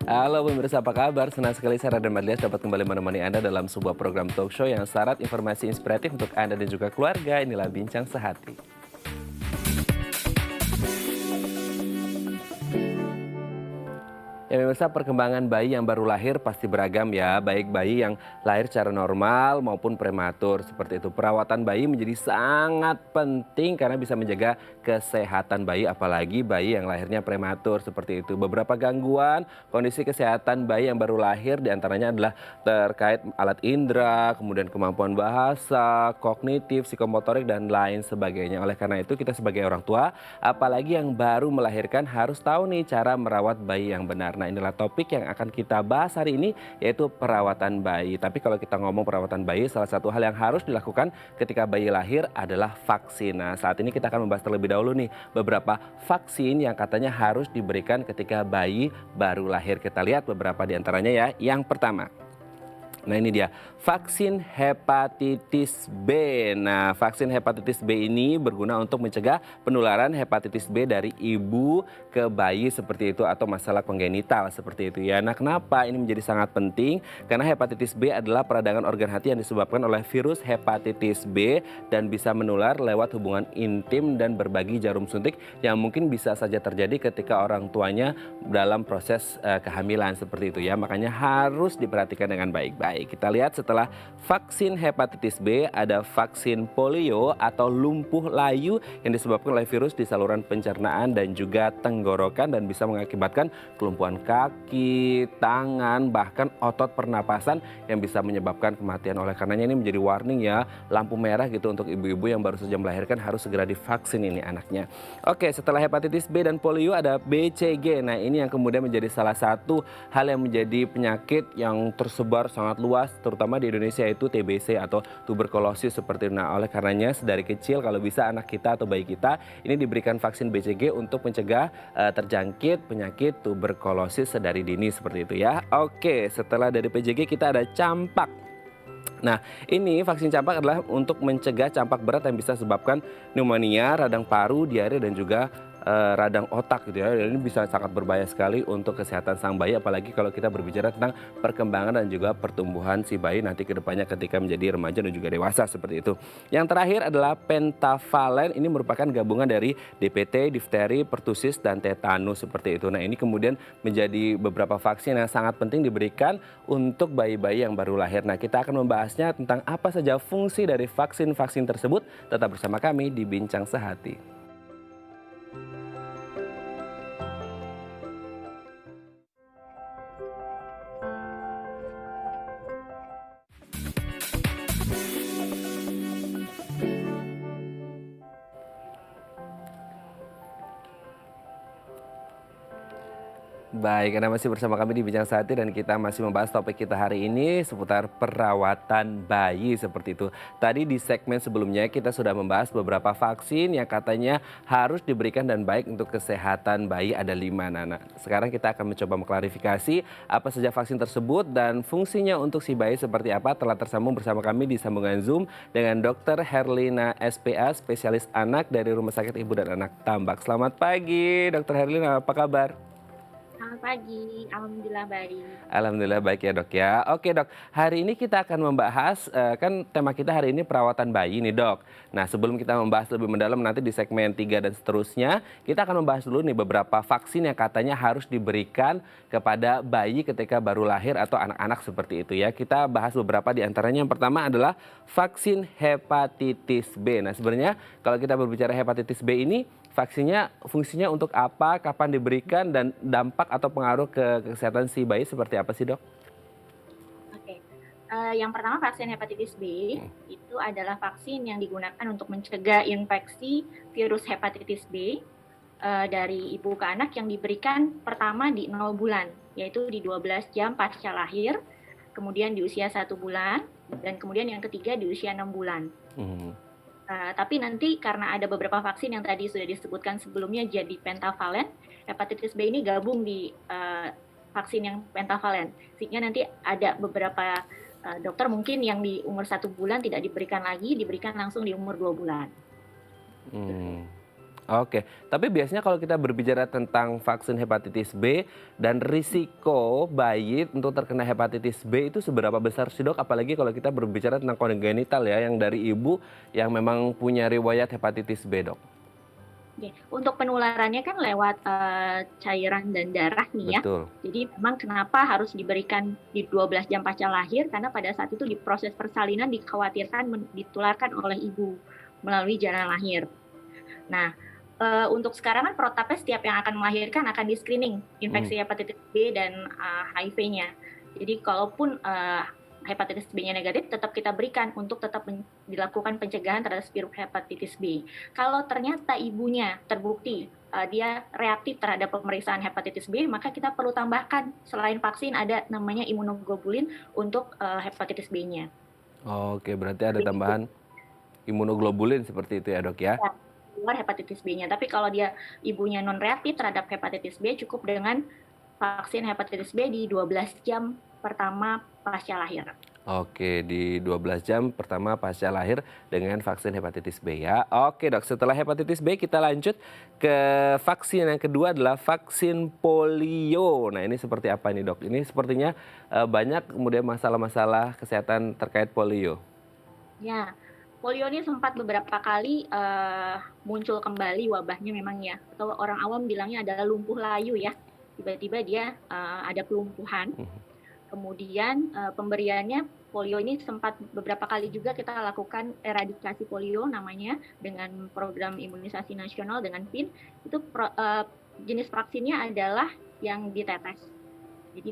Halo pemirsa, apa kabar? Senang sekali saya Raden Madlias dapat kembali menemani Anda dalam sebuah program talk show yang syarat informasi inspiratif untuk Anda dan juga keluarga. Inilah Bincang Sehati. Ya pemirsa, perkembangan bayi yang baru lahir pasti beragam ya, baik bayi yang lahir secara normal maupun prematur. Seperti itu, perawatan bayi menjadi sangat penting karena bisa menjaga kesehatan bayi, apalagi bayi yang lahirnya prematur seperti itu. Beberapa gangguan kondisi kesehatan bayi yang baru lahir diantaranya adalah terkait alat indera, kemudian kemampuan bahasa, kognitif, psikomotorik, dan lain sebagainya. Oleh karena itu kita sebagai orang tua, apalagi yang baru melahirkan harus tahu nih cara merawat bayi yang benar. Nah, inilah topik yang akan kita bahas hari ini, yaitu perawatan bayi. Tapi kalau kita ngomong perawatan bayi, salah satu hal yang harus dilakukan ketika bayi lahir adalah vaksin. Nah, saat ini kita akan membahas terlebih dahulu nih beberapa vaksin yang katanya harus diberikan ketika bayi baru lahir. Kita lihat beberapa di antaranya ya. Yang pertama, nah ini dia, vaksin hepatitis B. Nah, vaksin hepatitis B ini berguna untuk mencegah penularan hepatitis B dari ibu ke bayi seperti itu, atau masalah kongenital seperti itu ya. Nah, kenapa ini menjadi sangat penting? Karena hepatitis B adalah peradangan organ hati yang disebabkan oleh virus hepatitis B dan bisa menular lewat hubungan intim dan berbagi jarum suntik yang mungkin bisa saja terjadi ketika orang tuanya dalam proses kehamilan seperti itu ya. Makanya harus diperhatikan dengan baik-baik. Kita lihat setelah vaksin hepatitis B ada vaksin polio atau lumpuh layu yang disebabkan oleh virus di saluran pencernaan dan juga tenggorokan dan bisa mengakibatkan kelumpuhan kaki, tangan, bahkan otot pernapasan yang bisa menyebabkan kematian. Oleh karenanya ini menjadi warning ya, lampu merah gitu untuk ibu-ibu yang baru saja melahirkan, harus segera divaksin ini anaknya. Oke, setelah hepatitis B dan polio ada BCG. Nah, ini yang kemudian menjadi salah satu hal yang menjadi penyakit yang tersebar sangat luas, terutama di Indonesia, yaitu TBC atau tuberkulosis seperti itu. Nah, oleh karenanya dari kecil kalau bisa anak kita atau bayi kita ini diberikan vaksin BCG untuk mencegah terjangkit penyakit tuberkulosis sedari dini seperti itu ya. Oke, setelah dari PJG kita ada campak. Nah, ini vaksin campak adalah untuk mencegah campak berat yang bisa sebabkan pneumonia, radang paru, diare, dan juga radang otak gitu ya. Dan ini bisa sangat berbahaya sekali untuk kesehatan sang bayi, apalagi kalau kita berbicara tentang perkembangan dan juga pertumbuhan si bayi nanti ke depannya ketika menjadi remaja dan juga dewasa seperti itu. Yang terakhir adalah pentavalen. Ini merupakan gabungan dari DPT, difteri, pertusis, dan tetanus seperti itu. Nah, ini kemudian menjadi beberapa vaksin yang sangat penting diberikan untuk bayi-bayi yang baru lahir. Nah, kita akan membahasnya tentang apa saja fungsi dari vaksin-vaksin tersebut. Tetap bersama kami di Bincang Sehati. Baik, Anda masih bersama kami di Bincang Sehati dan kita masih membahas topik kita hari ini seputar perawatan bayi seperti itu. Tadi di segmen sebelumnya kita sudah membahas beberapa vaksin yang katanya harus diberikan dan baik untuk kesehatan bayi, ada 5. Nah, sekarang kita akan mencoba mengklarifikasi apa saja vaksin tersebut dan fungsinya untuk si bayi seperti apa. Telah tersambung bersama kami di sambungan Zoom dengan Dr. Herlina SPA, spesialis anak dari Rumah Sakit Ibu dan Anak Tambak. Selamat pagi, Dr. Herlina, apa kabar? Selamat pagi, alhamdulillah baik. Alhamdulillah baik ya dok ya. Oke dok, hari ini kita akan membahas, kan tema kita hari ini perawatan bayi nih dok. Nah, sebelum kita membahas lebih mendalam nanti di segmen 3 dan seterusnya, kita akan membahas dulu nih beberapa vaksin yang katanya harus diberikan kepada bayi ketika baru lahir atau anak-anak seperti itu ya. Kita bahas beberapa di antaranya. Yang pertama adalah vaksin hepatitis B. Nah, sebenarnya kalau kita berbicara hepatitis B ini, vaksinnya fungsinya untuk apa, kapan diberikan, dan dampak atau pengaruh ke kesehatan si bayi seperti apa sih dok? Oke, yang pertama vaksin hepatitis B itu adalah vaksin yang digunakan untuk mencegah infeksi virus hepatitis B dari ibu ke anak yang diberikan pertama di 0 bulan, yaitu di 12 jam pasca lahir, kemudian di usia 1 bulan, dan kemudian yang ketiga di usia 6 bulan. Tapi nanti karena ada beberapa vaksin yang tadi sudah disebutkan sebelumnya jadi pentavalen, hepatitis B ini gabung di vaksin yang pentavalen. Sehingga nanti ada beberapa dokter mungkin yang di umur 1 bulan tidak diberikan lagi, diberikan langsung di umur 2 bulan. Oke, tapi biasanya kalau kita berbicara tentang vaksin hepatitis B dan risiko bayi untuk terkena hepatitis B itu seberapa besar sih dok? Apalagi kalau kita berbicara tentang kongenital ya, yang dari ibu yang memang punya riwayat hepatitis B dok. Oke, untuk penularannya kan lewat cairan dan darah nih ya. Betul. Jadi memang kenapa harus diberikan di 12 jam pasca lahir, karena pada saat itu di proses persalinan dikhawatirkan ditularkan oleh ibu melalui jalan lahir. Nah, untuk sekarang kan protapnya setiap yang akan melahirkan akan di-screening infeksi hepatitis B dan HIV-nya. Jadi kalaupun hepatitis B-nya negatif, tetap kita berikan untuk tetap dilakukan pencegahan terhadap virus hepatitis B. Kalau ternyata ibunya terbukti dia reaktif terhadap pemeriksaan hepatitis B, maka kita perlu tambahkan selain vaksin ada namanya imunoglobulin untuk hepatitis B-nya. Oke, berarti ada tambahan imunoglobulin seperti itu ya dok ya? Ya, luar hepatitis B-nya. Tapi kalau dia ibunya non reaktif terhadap hepatitis B, cukup dengan vaksin hepatitis B di 12 jam pertama pasca lahir. Oke, di 12 jam pertama pasca lahir dengan vaksin hepatitis B ya. Oke dok, setelah hepatitis B kita lanjut ke vaksin yang kedua adalah vaksin polio. Nah ini seperti apa nih dok? Ini sepertinya banyak kemudian masalah-masalah kesehatan terkait polio. Ya, polio ini sempat beberapa kali muncul kembali wabahnya memang ya. Atau orang awam bilangnya adalah lumpuh layu ya. Tiba-tiba dia ada kelumpuhan. Kemudian pemberiannya polio ini sempat beberapa kali juga kita lakukan eradikasi polio namanya dengan program imunisasi nasional dengan PIN. Itu jenis vaksinnya adalah yang ditetes. Jadi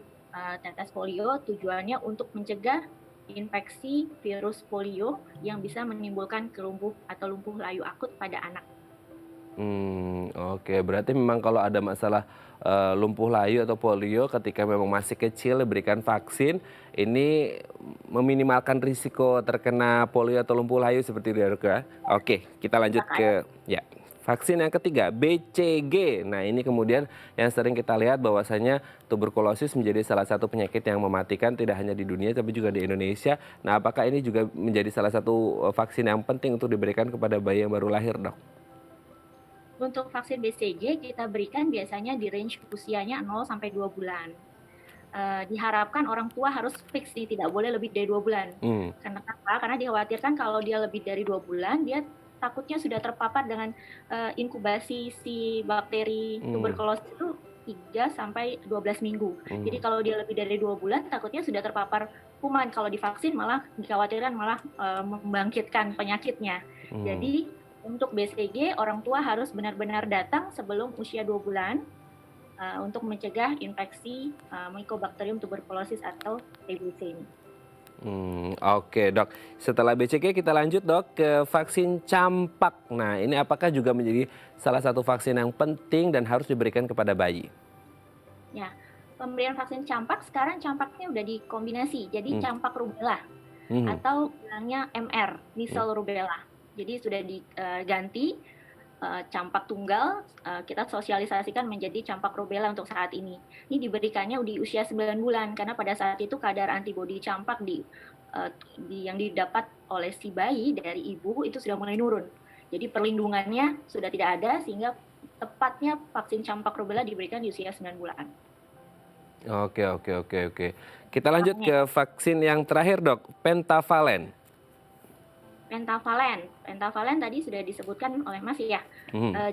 tetes polio tujuannya untuk mencegah infeksi virus polio yang bisa menimbulkan kelumpuh atau lumpuh layu akut pada anak. Oke, berarti memang kalau ada masalah lumpuh layu atau polio ketika memang masih kecil diberikan vaksin, ini meminimalkan risiko terkena polio atau lumpuh layu seperti itu ya dok ya. Oke, kita lanjut ke ya vaksin yang ketiga, BCG. Nah ini kemudian yang sering kita lihat bahwasanya tuberkulosis menjadi salah satu penyakit yang mematikan tidak hanya di dunia tapi juga di Indonesia. Nah apakah ini juga menjadi salah satu vaksin yang penting untuk diberikan kepada bayi yang baru lahir dok? Untuk vaksin BCG kita berikan biasanya di range usianya 0 sampai 2 bulan. Diharapkan orang tua harus fix nih, tidak boleh lebih dari 2 bulan. Karena apa? Karena dikhawatirkan kalau dia lebih dari 2 bulan, dia takutnya sudah terpapar dengan inkubasi si bakteri tuberkulosis itu 3 sampai 12 minggu. Jadi kalau dia lebih dari 2 bulan, takutnya sudah terpapar kuman. Kalau divaksin malah dikhawatirkan malah membangkitkan penyakitnya. Jadi untuk BCG, orang tua harus benar-benar datang sebelum usia 2 bulan untuk mencegah infeksi Mycobacterium tuberculosis atau TBC ini. Oke dok, setelah BCG kita lanjut dok ke vaksin campak. Nah ini apakah juga menjadi salah satu vaksin yang penting dan harus diberikan kepada bayi? Ya, pemberian vaksin campak sekarang campaknya udah dikombinasi, jadi campak rubella atau bilangnya MR, measles rubella. Jadi sudah diganti campak tunggal, kita sosialisasikan menjadi campak rubella untuk saat ini. Ini diberikannya di usia 9 bulan, karena pada saat itu kadar antibodi campak yang didapat oleh si bayi dari ibu itu sudah mulai nurun. Jadi perlindungannya sudah tidak ada, sehingga tepatnya vaksin campak rubella diberikan di usia 9 bulan. Oke. Kita lanjut ke vaksin yang terakhir dok, pentavalen. Pentavalen tadi sudah disebutkan oleh Mas ya.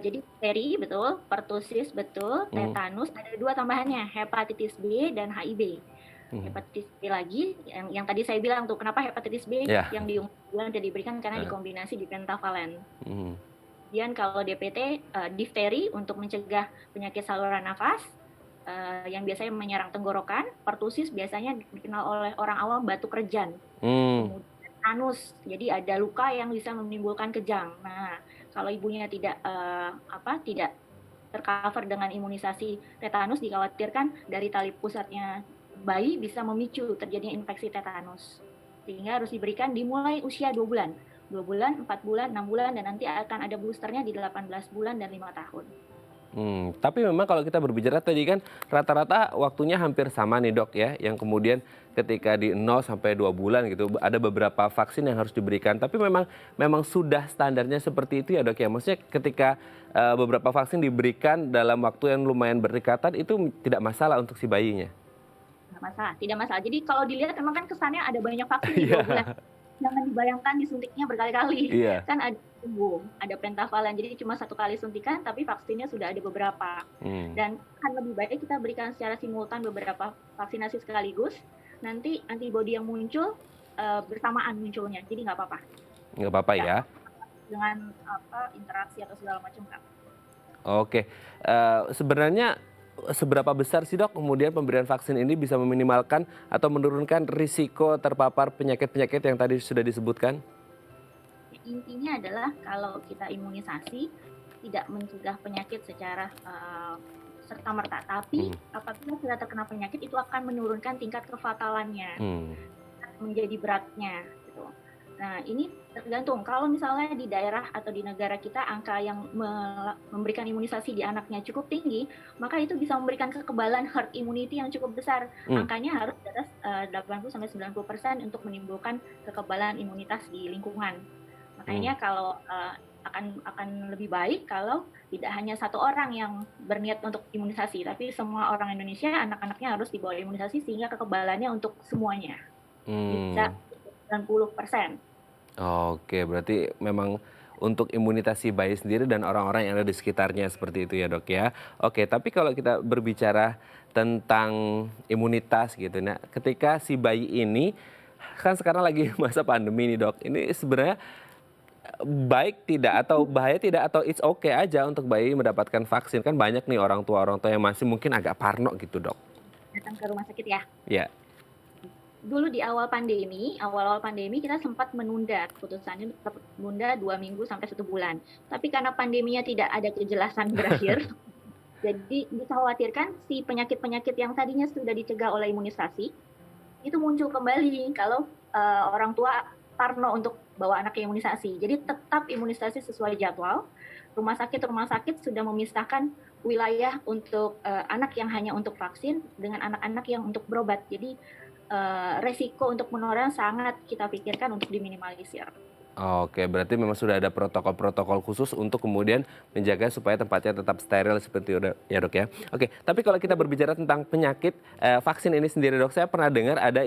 Jadi difteri betul, pertusis betul, tetanus, ada 2 tambahannya, hepatitis B dan HIV. Hepatitis B lagi, yang tadi saya bilang tuh kenapa hepatitis B yang di bulan tidak diberikan karena dikombinasi di pentavalen. Kemudian kalau DPT, difteri untuk mencegah penyakit saluran nafas yang biasanya menyerang tenggorokan, pertusis biasanya dikenal oleh orang awam batuk rejan. Kemudian tetanus, jadi ada luka yang bisa menimbulkan kejang. Nah, kalau ibunya tidak tercover dengan imunisasi tetanus, dikhawatirkan dari tali pusatnya bayi bisa memicu terjadinya infeksi tetanus. Sehingga harus diberikan dimulai usia 2 bulan. 2 bulan, 4 bulan, 6 bulan, dan nanti akan ada boosternya di 18 bulan dan 5 tahun. Tapi memang kalau kita berbicara tadi kan rata-rata waktunya hampir sama nih dok ya, yang kemudian ketika di 0 sampai 2 bulan gitu ada beberapa vaksin yang harus diberikan. Tapi memang sudah standarnya seperti itu ya dok ya. Maksudnya ketika beberapa vaksin diberikan dalam waktu yang lumayan berdekatan itu tidak masalah untuk si bayinya. Nggak masalah, tidak masalah. Jadi kalau dilihat memang kan kesannya ada banyak vaksin di 2 bulan. Iya, Jangan dibayangkan disuntiknya berkali-kali. iya. Kan ada pentavalent, jadi cuma 1 kali suntikan tapi vaksinnya sudah ada beberapa. Hmm. Dan kan lebih baik kita berikan secara simultan beberapa vaksinasi sekaligus. Nanti antibodi yang muncul bersamaan munculnya, jadi nggak apa-apa. Nggak apa-apa Nggak ya. dengan interaksi atau segala macam Kak. Oke, sebenarnya seberapa besar sih dok kemudian pemberian vaksin ini bisa meminimalkan atau menurunkan risiko terpapar penyakit-penyakit yang tadi sudah disebutkan? Intinya adalah kalau kita imunisasi tidak mencegah penyakit secara serta-merta, tapi apabila kita terkena penyakit itu akan menurunkan tingkat kefatalannya, Hmm. menjadi beratnya gitu. Nah, ini tergantung. Kalau misalnya di daerah atau di negara kita angka yang memberikan imunisasi di anaknya cukup tinggi, maka itu bisa memberikan kekebalan herd immunity yang cukup besar. Angkanya harus di atas 80-90% untuk menimbulkan kekebalan imunitas di lingkungan. Makanya kalau akan lebih baik kalau tidak hanya 1 orang yang berniat untuk imunisasi, tapi semua orang Indonesia anak-anaknya harus dibawa imunisasi sehingga kekebalannya untuk semuanya bisa 90%. Oke, berarti memang untuk imunitas si bayi sendiri dan orang-orang yang ada di sekitarnya seperti itu ya dok ya. Oke, tapi kalau kita berbicara tentang imunitas gitu, nah ketika si bayi ini kan sekarang lagi masa pandemi nih dok, ini sebenarnya baik tidak atau bahaya tidak atau it's okay aja untuk bayi mendapatkan vaksin? Kan banyak nih orang tua yang masih mungkin agak parno gitu dok. Datang ke rumah sakit ya. Ya. Dulu di awal pandemi kita sempat menunda, keputusannya tetap menunda 2 minggu sampai 1 bulan. Tapi karena pandeminya tidak ada kejelasan berakhir, jadi dikhawatirkan si penyakit-penyakit yang tadinya sudah dicegah oleh imunisasi itu muncul kembali kalau orang tua parno untuk bawa anak ke imunisasi. Jadi tetap imunisasi sesuai jadwal. Rumah sakit sudah memisahkan wilayah untuk anak yang hanya untuk vaksin dengan anak-anak yang untuk berobat. Jadi resiko untuk penularan sangat kita pikirkan untuk diminimalisir. Oke, berarti memang sudah ada protokol-protokol khusus untuk kemudian menjaga supaya tempatnya tetap steril seperti itu ya dok ya. Oke, tapi kalau kita berbicara tentang penyakit vaksin ini sendiri dok, saya pernah dengar ada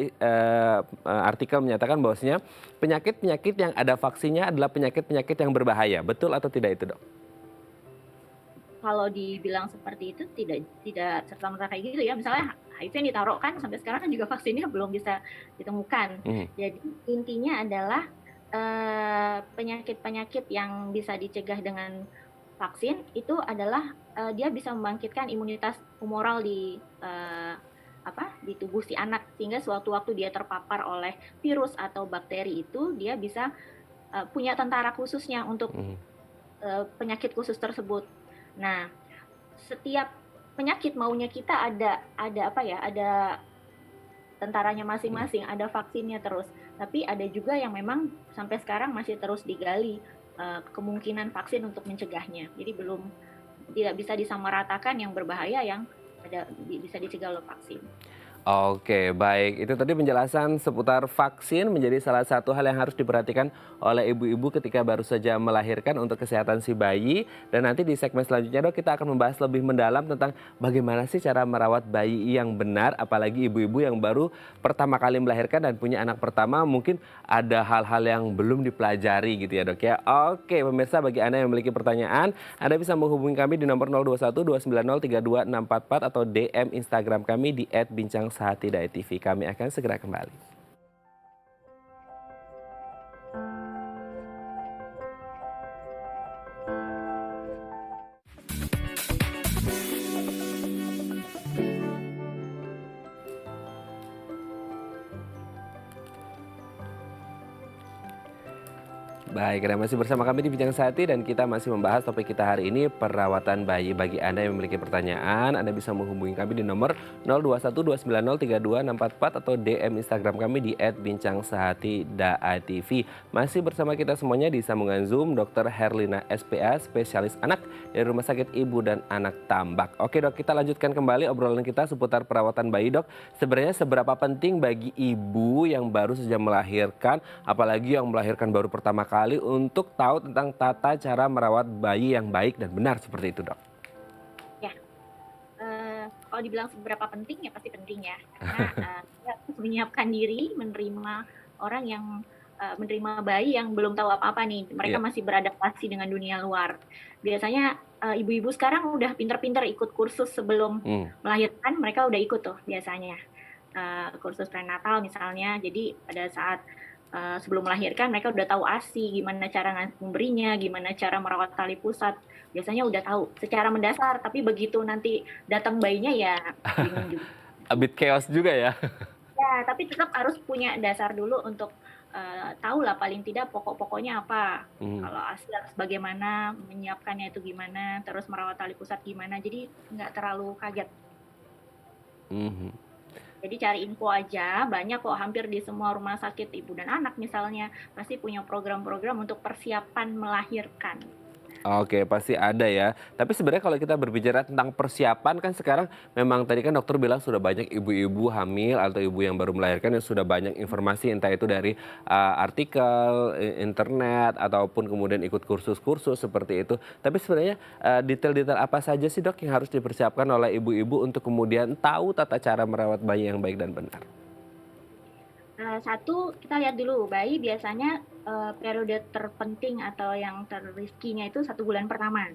artikel menyatakan bahwasanya penyakit-penyakit yang ada vaksinnya adalah penyakit-penyakit yang berbahaya. Betul atau tidak itu dok? Kalau dibilang seperti itu tidak serta-merta kayak gitu ya. Misalnya HIV yang ditaruh kan sampai sekarang kan juga vaksinnya belum bisa ditemukan. Jadi intinya adalah penyakit-penyakit yang bisa dicegah dengan vaksin itu adalah dia bisa membangkitkan imunitas humoral di tubuh si anak, sehingga suatu waktu dia terpapar oleh virus atau bakteri itu dia bisa punya tentara khususnya untuk penyakit khusus tersebut. Nah, setiap penyakit maunya kita ada tentaranya masing-masing, ada vaksinnya terus. Tapi ada juga yang memang sampai sekarang masih terus digali kemungkinan vaksin untuk mencegahnya. Jadi tidak bisa disamaratakan yang berbahaya yang bisa dicegah oleh vaksin. Oke, baik. Itu tadi penjelasan seputar vaksin menjadi salah satu hal yang harus diperhatikan oleh ibu-ibu ketika baru saja melahirkan untuk kesehatan si bayi. Dan nanti di segmen selanjutnya dok, kita akan membahas lebih mendalam tentang bagaimana sih cara merawat bayi yang benar. Apalagi ibu-ibu yang baru pertama kali melahirkan dan punya anak pertama, mungkin ada hal-hal yang belum dipelajari gitu ya dok ya. Oke, pemirsa, bagi Anda yang memiliki pertanyaan, Anda bisa menghubungi kami di nomor 021 290 32644 atau DM Instagram kami di @bincang-sahat-tidak-tv. Kami akan segera kembali. Baik, Anda masih bersama kami di Bincang Sehati dan kita masih membahas topik kita hari ini perawatan bayi. Bagi Anda yang memiliki pertanyaan, Anda bisa menghubungi kami di nomor 0212903244 atau DM Instagram kami di @bincangsehati.tv. Masih bersama kita semuanya di sambungan Zoom Dr. Herlina SPA, spesialis anak dari Rumah Sakit Ibu dan Anak Tambak. Oke dok, kita lanjutkan kembali obrolan kita seputar perawatan bayi dok. Sebenarnya seberapa penting bagi ibu yang baru saja melahirkan, apalagi yang melahirkan baru pertama kali untuk tahu tentang tata cara merawat bayi yang baik dan benar seperti itu dok? Ya, kalau dibilang seberapa penting ya pasti penting ya. Karena kita harus menyiapkan diri menerima orang yang menerima bayi yang belum tahu apa-apa nih. Mereka Iya. masih beradaptasi dengan dunia luar. Biasanya ibu-ibu sekarang udah pinter-pinter ikut kursus sebelum melahirkan, mereka udah ikut tuh biasanya. Kursus prenatal misalnya. Jadi pada saat sebelum melahirkan mereka udah tahu ASI, gimana cara memberinya, gimana cara merawat tali pusat. Biasanya udah tahu secara mendasar, tapi begitu nanti datang bayinya ya bingung juga. A bit chaos juga ya. Ya, tapi tetap harus punya dasar dulu untuk tahu lah paling tidak pokok-pokoknya apa. Kalau ASI harus bagaimana, menyiapkannya itu gimana, terus merawat tali pusat gimana. Jadi nggak terlalu kaget. Mhm. Jadi cari info aja, banyak kok hampir di semua rumah sakit ibu dan anak misalnya, pasti punya program-program untuk persiapan melahirkan. Oke, pasti ada ya. Tapi sebenarnya kalau kita berbicara tentang persiapan kan sekarang memang tadi kan dokter bilang sudah banyak ibu-ibu hamil atau ibu yang baru melahirkan yang sudah banyak informasi entah itu dari artikel, internet ataupun kemudian ikut kursus-kursus seperti itu. Tapi sebenarnya detail-detail apa saja sih dok yang harus dipersiapkan oleh ibu-ibu untuk kemudian tahu tata cara merawat bayi yang baik dan benar? Satu, kita lihat dulu, bayi biasanya periode terpenting atau yang terriskinya itu 1 bulan pertama.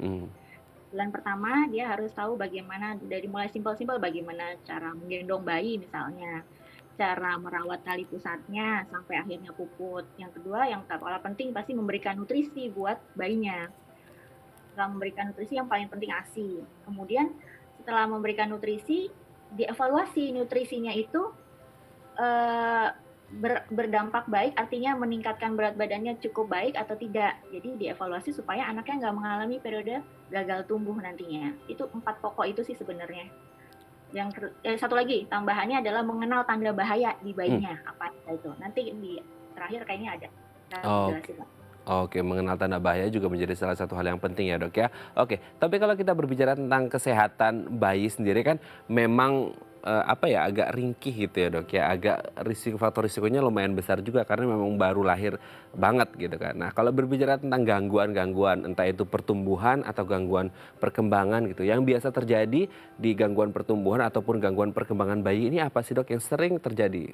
Bulan pertama dia harus tahu bagaimana, dari mulai simpel-simpel bagaimana cara menggendong bayi misalnya, cara merawat tali pusatnya sampai akhirnya puput. Yang kedua, yang tak kalah penting pasti memberikan nutrisi buat bayinya. Setelah memberikan nutrisi yang paling penting ASI. Kemudian setelah memberikan nutrisi, dievaluasi nutrisinya itu berdampak baik, artinya meningkatkan berat badannya cukup baik atau tidak. Jadi dievaluasi supaya anaknya nggak mengalami periode gagal tumbuh nantinya. Itu 4 pokok itu sih sebenarnya. Satu lagi tambahannya adalah mengenal tanda bahaya di bayinya. Apa itu? Nanti di terakhir kayaknya ada. Oke. Oke, mengenal tanda bahaya juga menjadi salah satu hal yang penting ya dok ya. Oke, tapi kalau kita berbicara tentang kesehatan bayi sendiri kan memang agak ringkih gitu ya dok ya. Agak faktor risikonya lumayan besar juga karena memang baru lahir banget gitu kan. Nah kalau berbicara tentang gangguan-gangguan entah itu pertumbuhan atau gangguan perkembangan gitu. Yang biasa terjadi di gangguan pertumbuhan ataupun gangguan perkembangan bayi ini apa sih dok yang sering terjadi?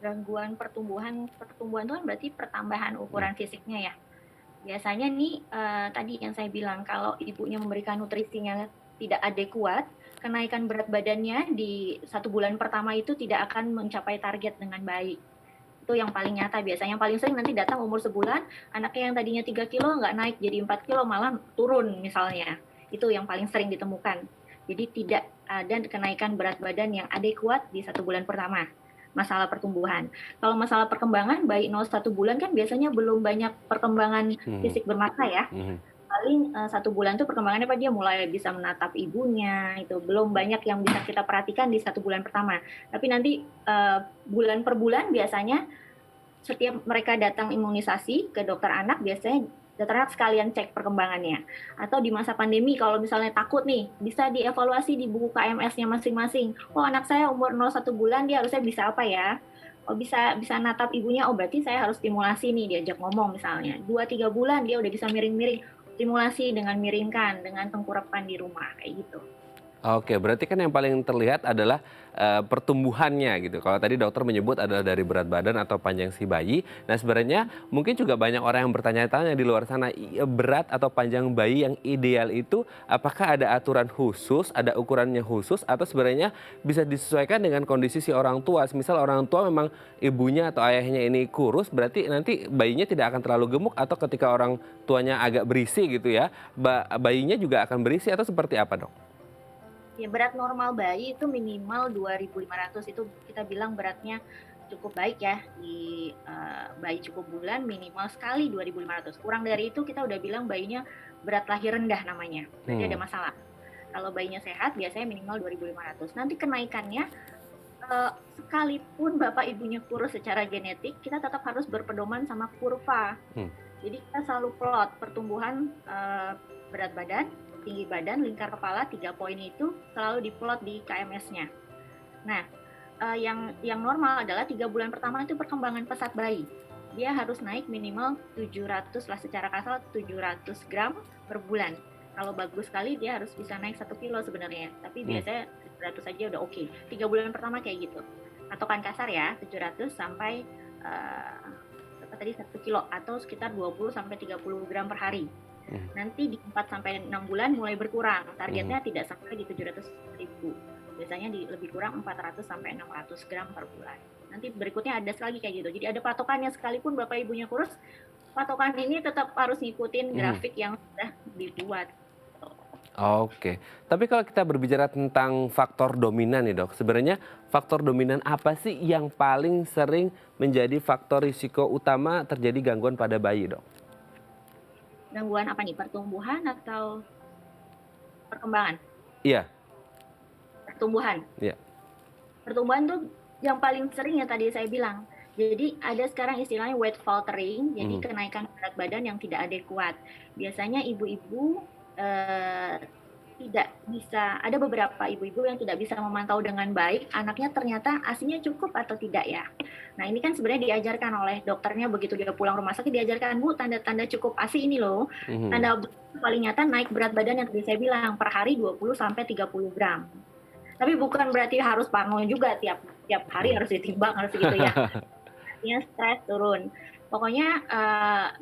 Gangguan pertumbuhan itu kan berarti pertambahan ukuran fisiknya ya. Biasanya nih tadi yang saya bilang kalau ibunya memberikan nutrisinya tidak adekuat, kenaikan berat badannya di 1 bulan pertama itu tidak akan mencapai target dengan baik. Itu yang paling nyata biasanya. Yang paling sering nanti datang umur sebulan, anaknya yang tadinya 3 kilo nggak naik jadi 4 kilo malah turun misalnya. Itu yang paling sering ditemukan. Jadi tidak ada kenaikan berat badan yang adekuat di 1 bulan pertama. Masalah pertumbuhan. Kalau masalah perkembangan, bayi 0-1 bulan kan biasanya belum banyak perkembangan fisik bermakna ya. Paling 1 bulan tuh perkembangannya apa, dia mulai bisa menatap ibunya, itu belum banyak yang bisa kita perhatikan di 1 bulan pertama. Tapi nanti bulan per bulan biasanya setiap mereka datang imunisasi ke dokter anak, biasanya dokter anak sekalian cek perkembangannya. Atau di masa pandemi kalau misalnya takut nih, bisa dievaluasi di buku KMS-nya masing-masing. Oh anak saya umur 0-1 bulan, dia harusnya bisa apa ya? Oh bisa natap ibunya, oh berarti saya harus stimulasi nih, diajak ngomong misalnya. 2-3 bulan dia udah bisa miring-miring, stimulasi dengan miringkan, dengan tengkurapan di rumah, kayak gitu. Oke, berarti kan yang paling terlihat adalah pertumbuhannya gitu. Kalau tadi dokter menyebut adalah dari berat badan atau panjang si bayi. Nah sebenarnya mungkin juga banyak orang yang bertanya-tanya di luar sana, berat atau panjang bayi yang ideal itu apakah ada aturan khusus, ada ukurannya khusus, atau sebenarnya bisa disesuaikan dengan kondisi si orang tua. Misal orang tua memang ibunya atau ayahnya ini kurus, berarti nanti bayinya tidak akan terlalu gemuk, atau ketika orang tuanya agak berisi gitu ya, bayinya juga akan berisi, atau seperti apa dok? Ya, berat normal bayi itu minimal 2.500, itu kita bilang beratnya cukup baik ya di bayi cukup bulan minimal sekali 2.500. Kurang dari itu kita udah bilang bayinya berat lahir rendah namanya. Berarti ada masalah. Kalau bayinya sehat biasanya minimal 2.500. Nanti kenaikannya sekalipun bapak ibunya kurus secara genetik, kita tetap harus berpedoman sama kurva. Jadi kita selalu plot pertumbuhan berat badan, tinggi badan, lingkar kepala, 3 poin itu selalu diplot di KMS-nya. Nah, yang normal adalah 3 bulan pertama itu perkembangan pesat bayi. Dia harus naik minimal 700 lah, secara kasar 700 gram per bulan. Kalau bagus sekali dia harus bisa naik 1 kilo sebenarnya, tapi biasanya 700 aja udah oke. 3 bulan pertama kayak gitu. Patokan kasar ya, 700 sampai tadi 1 kilo atau sekitar 20 sampai 30 gram per hari. Nanti di 4 sampai 6 bulan mulai berkurang. Targetnya tidak sampai di 700.000. Biasanya lebih kurang 400 sampai 600 gram per bulan. Nanti berikutnya ada lagi kayak gitu. Jadi ada patokannya, sekalipun bapak ibunya kurus, patokan ini tetap harus ngikutin grafik yang sudah dibuat. Oke, tapi kalau kita berbicara tentang faktor dominan nih dok, sebenarnya faktor dominan apa sih yang paling sering menjadi faktor risiko utama terjadi gangguan pada bayi dok? Gangguan apa nih? Pertumbuhan atau perkembangan? Iya. Pertumbuhan. Iya. Pertumbuhan tuh yang paling sering ya tadi saya bilang. Jadi ada sekarang istilahnya weight faltering, jadi kenaikan berat badan yang tidak adekuat. Biasanya ibu-ibu tidak bisa, ada beberapa ibu-ibu yang tidak bisa memantau dengan baik anaknya ternyata ASI-nya cukup atau tidak ya. Nah ini kan sebenarnya diajarkan oleh dokternya begitu dia pulang rumah sakit, diajarkan, Bu, tanda-tanda cukup ASI ini loh. Tanda paling nyata naik berat badan yang tadi saya bilang per hari 20 sampai 30 gram. Tapi bukan berarti harus parno juga tiap hari harus ditimbang harus gitu ya. Artinya stres turun. Pokoknya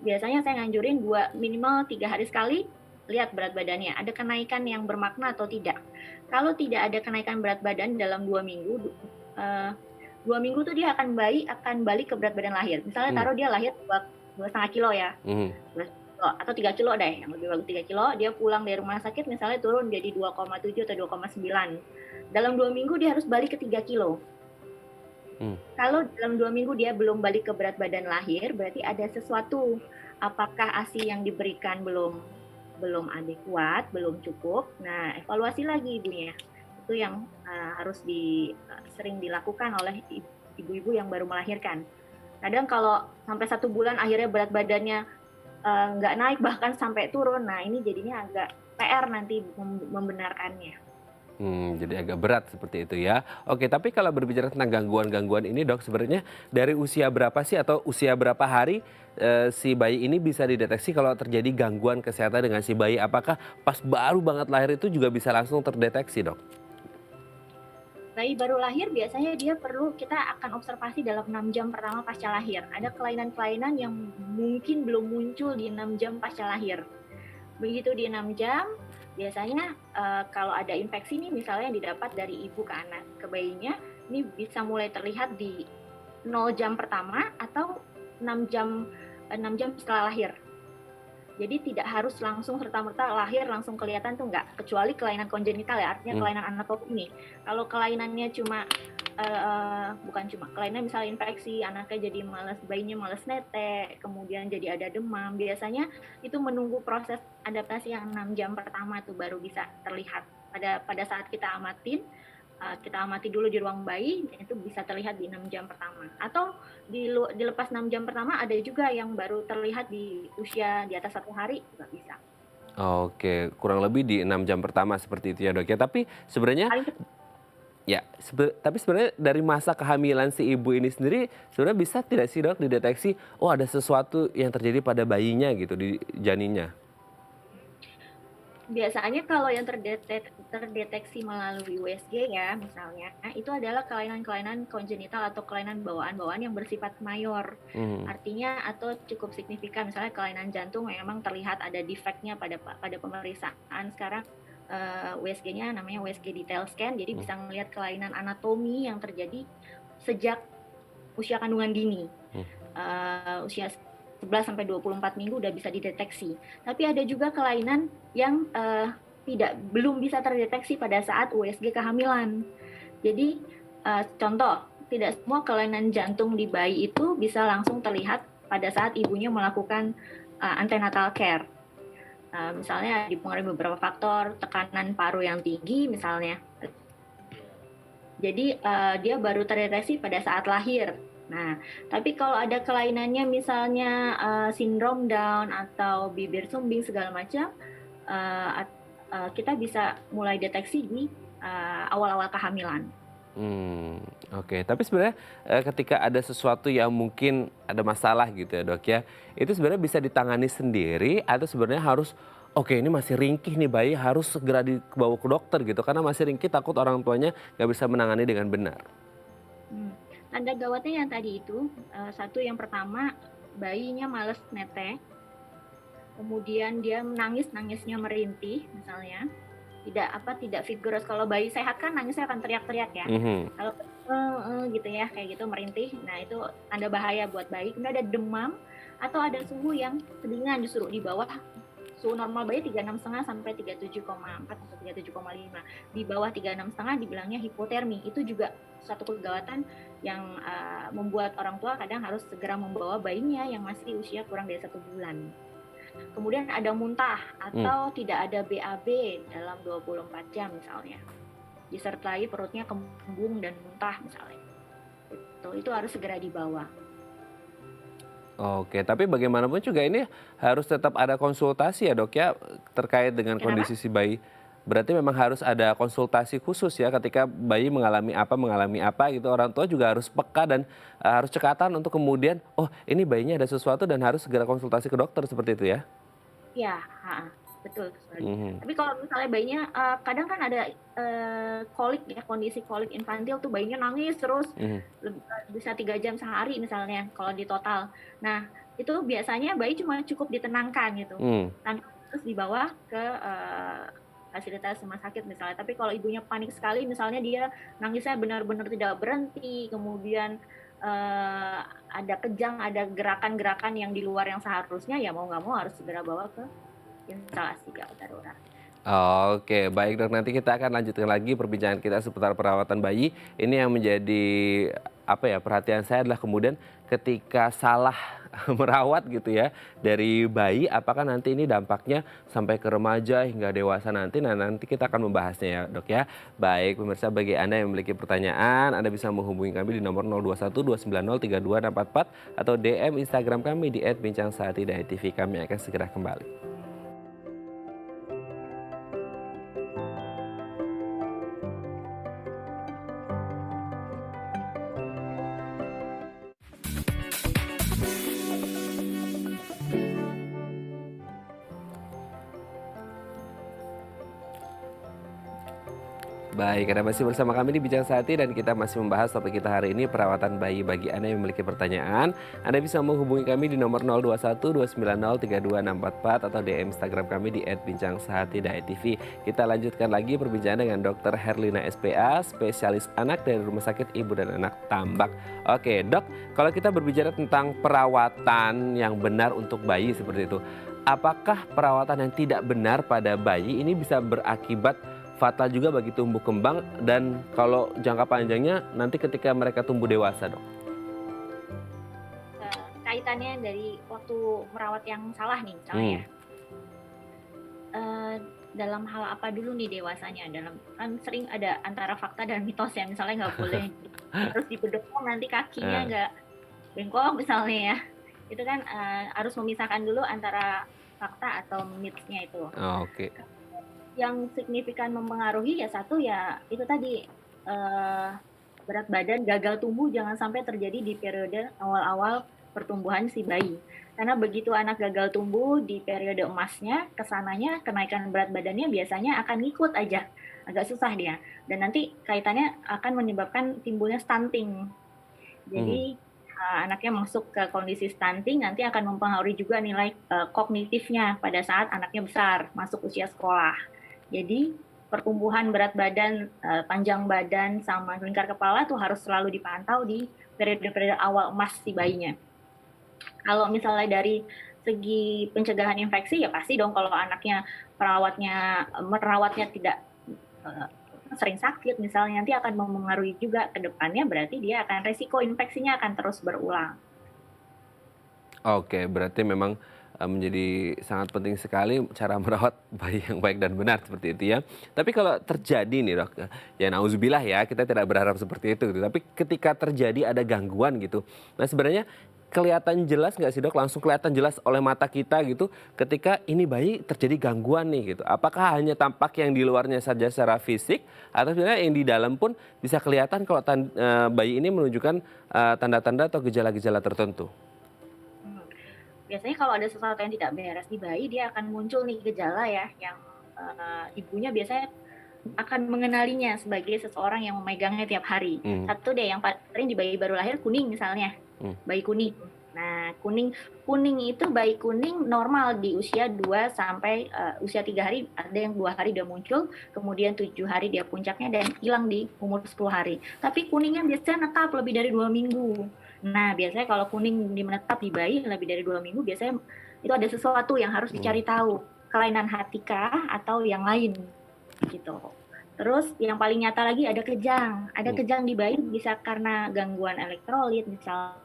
biasanya saya nganjurin minimal 3 hari sekali lihat berat badannya, ada kenaikan yang bermakna atau tidak. Kalau tidak ada kenaikan berat badan dalam 2 minggu, 2 minggu tuh dia akan balik ke berat badan lahir. Misalnya taruh dia lahir 2,5 kilo ya, 2 kilo, atau 3 kilo deh, yang lebih bagus 3 kilo, dia pulang dari rumah sakit misalnya turun jadi 2,7 atau 2,9. Dalam 2 minggu dia harus balik ke 3 kilo. Kalau dalam 2 minggu dia belum balik ke berat badan lahir, berarti ada sesuatu. Apakah ASI yang diberikan belum adekuat, belum cukup. Nah, evaluasi lagi ibunya. Itu yang harus sering dilakukan oleh ibu-ibu yang baru melahirkan. Kadang kalau sampai 1 bulan akhirnya berat badannya nggak naik, bahkan sampai turun. Nah, ini jadinya agak PR nanti membenarkannya. Jadi agak berat seperti itu ya. Oke, tapi kalau berbicara tentang gangguan-gangguan ini dok, sebenarnya dari usia berapa sih atau usia berapa hari si bayi ini bisa dideteksi kalau terjadi gangguan kesehatan dengan si bayi? Apakah pas baru banget lahir itu juga bisa langsung terdeteksi dok? Bayi baru lahir biasanya kita akan observasi dalam 6 jam pertama pasca lahir. Ada kelainan-kelainan yang mungkin belum muncul di 6 jam pasca lahir. Begitu di 6 jam, biasanya kalau ada infeksi nih misalnya yang didapat dari ibu ke anak, ke bayinya, ini bisa mulai terlihat di 0 jam pertama atau 6 jam setelah lahir. Jadi tidak harus langsung serta-merta lahir langsung kelihatan tuh enggak, kecuali kelainan kongenital ya, artinya kelainan anatomi nih. Kalau kelainannya bukan cuma kelainan misalnya infeksi, anaknya jadi bayinya malas netek, kemudian jadi ada demam, biasanya itu menunggu proses adaptasi yang 6 jam pertama tuh baru bisa terlihat. Pada saat kita amati dulu di ruang bayi, itu bisa terlihat di 6 jam pertama. Atau dilepas 6 jam pertama ada juga yang baru terlihat di usia di atas 1 hari juga bisa. Oke, kurang lebih di 6 jam pertama seperti itu ya dok ya. Tapi sebenarnya tapi sebenarnya dari masa kehamilan si ibu ini sendiri sebenarnya bisa tidak sih dok dideteksi ada sesuatu yang terjadi pada bayinya gitu di janinnya? Biasanya kalau yang terdeteksi melalui USG ya misalnya, itu adalah kelainan-kelainan kongenital atau kelainan bawaan-bawaan yang bersifat mayor. Artinya atau cukup signifikan, misalnya kelainan jantung memang terlihat ada defeknya pada pemeriksaan sekarang. USG-nya namanya USG detail scan, jadi bisa melihat kelainan anatomi yang terjadi sejak usia kandungan dini. Usia 11 sampai 24 minggu udah bisa dideteksi. Tapi ada juga kelainan yang belum bisa terdeteksi pada saat USG kehamilan. Jadi contoh tidak semua kelainan jantung di bayi itu bisa langsung terlihat pada saat ibunya melakukan antenatal care. Misalnya dipengaruhi beberapa faktor, tekanan paru yang tinggi misalnya. Jadi dia baru terdeteksi pada saat lahir. Nah, tapi kalau ada kelainannya misalnya sindrom Down atau bibir sumbing segala macam, kita bisa mulai deteksi di awal-awal kehamilan. Oke. Tapi sebenarnya ketika ada sesuatu yang mungkin ada masalah gitu ya dok ya, itu sebenarnya bisa ditangani sendiri atau sebenarnya harus, oke ini masih ringkih nih bayi harus segera dibawa ke dokter gitu karena masih ringkih takut orang tuanya nggak bisa menangani dengan benar. Tanda gawatnya yang tadi itu, satu yang pertama bayinya males netek, kemudian dia nangisnya merintih misalnya, tidak vigorous. Kalau bayi sehat kan nangisnya akan teriak-teriak ya. Kalau gitu ya kayak gitu merintih, nah itu tanda bahaya buat bayi. Kemudian ada demam atau ada suhu yang kedinginan justru di bawah suhu normal bayi 36,5 sampai 37,4 atau 37,5. Di bawah 36,5 dibilangnya hipotermi. Itu juga satu kegawatan yang membuat orang tua kadang harus segera membawa bayinya yang masih usia kurang dari 1 bulan. Kemudian ada muntah atau tidak ada BAB dalam 24 jam misalnya. Disertai perutnya kembung dan muntah misalnya. Itu harus segera dibawa. Oke, tapi bagaimanapun juga ini harus tetap ada konsultasi ya dok ya terkait dengan kondisi si bayi. Berarti memang harus ada konsultasi khusus ya ketika bayi mengalami apa gitu. Orang tua juga harus peka dan harus cekatan untuk kemudian, oh ini bayinya ada sesuatu dan harus segera konsultasi ke dokter seperti itu ya? Iya, betul. Tapi kalau misalnya bayinya, kadang kan ada kolik ya, kondisi kolik infantil tuh bayinya nangis terus, bisa 3 jam sehari misalnya kalau di total. Nah itu biasanya bayi cuma cukup ditenangkan gitu, tanpa terus dibawa ke fasilitas rumah sakit misalnya. Tapi kalau ibunya panik sekali misalnya dia nangisnya benar-benar tidak berhenti, kemudian ada kejang, ada gerakan-gerakan yang di luar yang seharusnya, ya mau nggak mau harus segera bawa ke instalasi gawat darurat. Oke, baik dok. Nanti kita akan lanjutkan lagi perbincangan kita seputar perawatan bayi. Ini yang menjadi perhatian saya adalah kemudian ketika salah merawat gitu ya dari bayi, apakah nanti ini dampaknya sampai ke remaja hingga dewasa nanti. Nah nanti kita akan membahasnya ya dok ya. Baik pemirsa, bagi Anda yang memiliki pertanyaan, Anda bisa menghubungi kami di nomor 0212903244 atau DM Instagram kami di @bincangsaati.tv. Kami akan segera kembali. Baik, Anda masih bersama kami di Bincang Saati dan kita masih membahas topik kita hari ini perawatan bayi. Bagi Anda yang memiliki pertanyaan, Anda bisa menghubungi kami di nomor 0212903244 atau DM Instagram kami di @bincangsaati.tv. Kita lanjutkan lagi perbincangan dengan Dr. Herlina SPA, spesialis anak dari Rumah Sakit Ibu dan Anak Tambak. Oke, Dok, kalau kita berbicara tentang perawatan yang benar untuk bayi seperti itu, apakah perawatan yang tidak benar pada bayi ini bisa berakibat fatal juga bagi tumbuh kembang dan kalau jangka panjangnya nanti ketika mereka tumbuh dewasa, dok? Kaitannya dari waktu merawat yang salah nih misalnya ya. Dalam hal apa dulu nih dewasanya? Kan sering ada antara fakta dan mitos ya, misalnya nggak boleh harus dibedok nanti kakinya nggak bengkok misalnya ya. Itu kan harus memisahkan dulu antara fakta atau mitosnya itu. Oke. Yang signifikan mempengaruhi ya satu ya itu tadi berat badan, gagal tumbuh jangan sampai terjadi di periode awal-awal pertumbuhan si bayi. Karena begitu anak gagal tumbuh di periode emasnya, kesananya kenaikan berat badannya biasanya akan ngikut aja, agak susah dia. Dan nanti kaitannya akan menyebabkan timbulnya stunting. Jadi anaknya masuk ke kondisi stunting nanti akan mempengaruhi juga nilai kognitifnya pada saat anaknya besar, masuk usia sekolah. Jadi pertumbuhan berat badan, panjang badan, sama lingkar kepala tuh harus selalu dipantau di periode-periode awal emas si bayinya. Kalau misalnya dari segi pencegahan infeksi ya pasti dong kalau anaknya merawatnya tidak sering sakit misalnya, nanti akan mempengaruhi juga ke depannya, berarti dia akan resiko infeksinya akan terus berulang. Oke, berarti memang menjadi sangat penting sekali cara merawat bayi yang baik dan benar seperti itu ya. Tapi kalau terjadi nih dok, ya nauzubillah ya, kita tidak berharap seperti itu gitu. Tapi ketika terjadi ada gangguan gitu, nah sebenarnya kelihatan jelas nggak sih dok? Langsung kelihatan jelas oleh mata kita gitu ketika ini bayi terjadi gangguan nih gitu. Apakah hanya tampak yang di luarnya saja secara fisik atau sebenarnya yang di dalam pun bisa kelihatan kalau bayi ini menunjukkan tanda-tanda atau gejala-gejala tertentu? Hmm. Biasanya kalau ada sesuatu yang tidak beres di bayi, dia akan muncul nih gejala ya, yang ibunya biasanya akan mengenalinya sebagai seseorang yang memegangnya tiap hari. Hmm. Satu deh, yang paling sering di bayi baru lahir kuning misalnya, bayi kuning. Nah, kuning itu bayi kuning normal di usia 2 sampai usia 3 hari, ada yang 2 hari dia muncul, kemudian 7 hari dia puncaknya dan hilang di umur 10 hari. Tapi kuningnya biasanya netap lebih dari 2 minggu. Nah, biasanya kalau kuning menetap di bayi lebih dari 2 minggu, biasanya itu ada sesuatu yang harus dicari tahu. Kelainan hati kah atau yang lain gitu. Terus yang paling nyata lagi ada kejang. Ada kejang di bayi bisa karena gangguan elektrolit misal.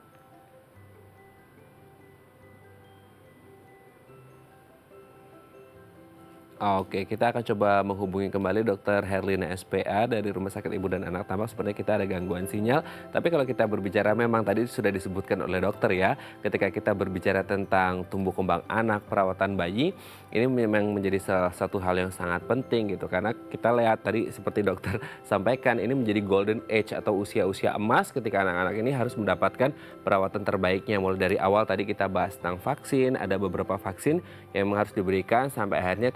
Oke, kita akan coba menghubungi kembali Dokter Herlina SPA dari Rumah Sakit Ibu dan Anak. Tampak sepertinya kita ada gangguan sinyal. Tapi kalau kita berbicara memang tadi sudah disebutkan oleh dokter ya, ketika kita berbicara tentang tumbuh kembang anak, perawatan bayi, ini memang menjadi salah satu hal yang sangat penting gitu. Karena kita lihat tadi seperti dokter sampaikan, ini menjadi golden age atau usia-usia emas ketika anak-anak ini harus mendapatkan perawatan terbaiknya. Mulai dari awal tadi kita bahas tentang vaksin, ada beberapa vaksin yang memang harus diberikan sampai akhirnya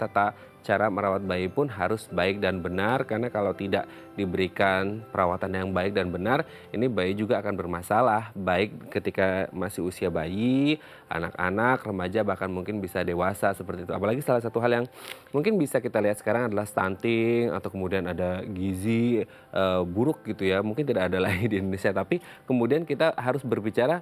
cara merawat bayi pun harus baik dan benar, karena kalau tidak diberikan perawatan yang baik dan benar, ini bayi juga akan bermasalah, baik ketika masih usia bayi, anak-anak, remaja, bahkan mungkin bisa dewasa seperti itu. Apalagi salah satu hal yang mungkin bisa kita lihat sekarang adalah stunting atau kemudian ada gizi buruk gitu ya. Mungkin tidak ada lagi di Indonesia, tapi kemudian kita harus berbicara